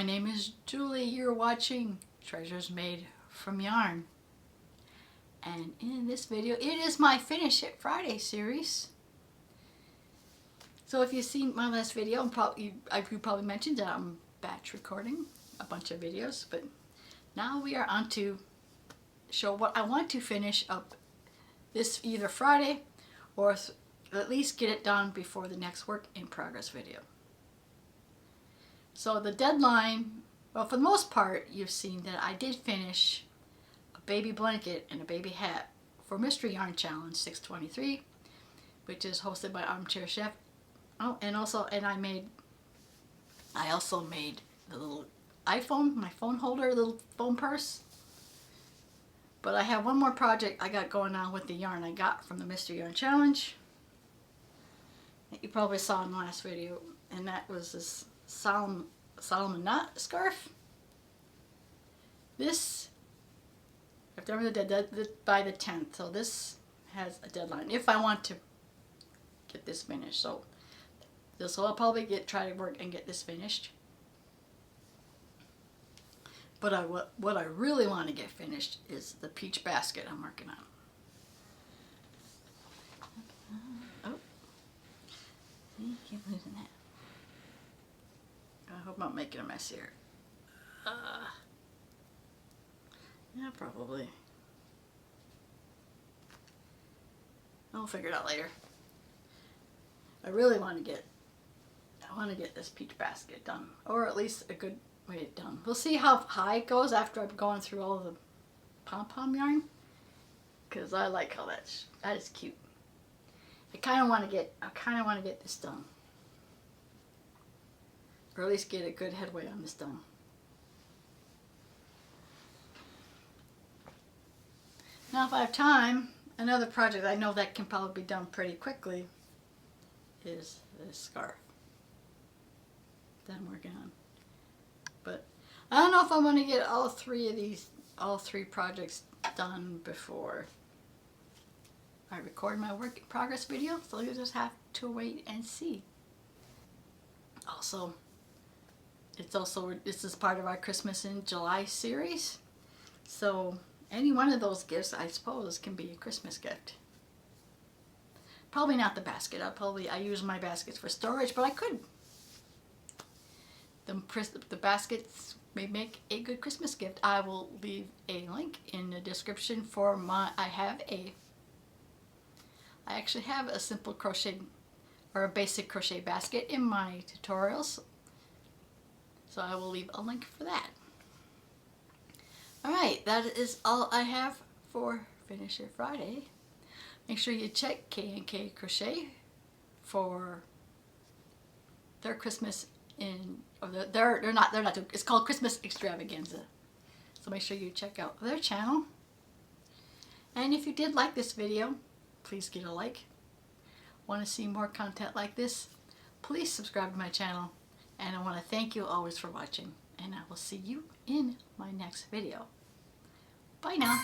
name is Julie. You're watching Treasures Made from Yarn. And in this video, it is my Finish It Friday series. So if you've seen my last video, you probably mentioned that I'm batch recording a bunch of videos. But now we are on to show what I want to finish up this either Friday or at least get it done before the next work in progress video. So the deadline, well, for the most part, you've seen that I did finish a baby blanket and a baby hat for Mystery Yarn Challenge 623, which is hosted by Armchair Chef. Oh, and I also made the little iPhone, my phone holder, little phone purse. But I have one more project I got going on with the yarn I got from the Mystery Yarn Challenge that you probably saw in the last video, and that was this Solomon knot scarf. This, I've done it by the 10th, so this has a deadline if I want to get this finished. So this will I'll probably try to work and get this finished. But what I really want to get finished is the peach basket I'm working on. Oh, see, keep losing that. I hope I'm not making a mess here. Yeah, probably. I'll figure it out later. I really want to get this peach basket done, or at least a good way done. We'll see how high it goes after I've gone through all the pom-pom yarn, because I like how that is cute. I kind of want to get this done, or at least get a good headway on this done. Now, if I have time, another project I know that can probably be done pretty quickly is this scarf that I'm working on. But I don't know if I'm going to get all three projects done before I record my work in progress video, so you'll just have to wait and see. Also, this is part of our Christmas in July series, so any one of those gifts, I suppose, can be a Christmas gift. Probably not the basket. I use my baskets for storage, but I could. The baskets may make a good Christmas gift. I will leave a link in the description for I actually have a simple crochet or a basic crochet basket in my tutorials, so I will leave a link for that. Alright, that is all I have for Finish It Friday. Make sure you check K&K Crochet for their Christmas it's called Christmas Extravaganza. So make sure you check out their channel. And if you did like this video, please give it a like. Want to see more content like this? Please subscribe to my channel. And I want to thank you always for watching. And I will see you in my next video. Bye now.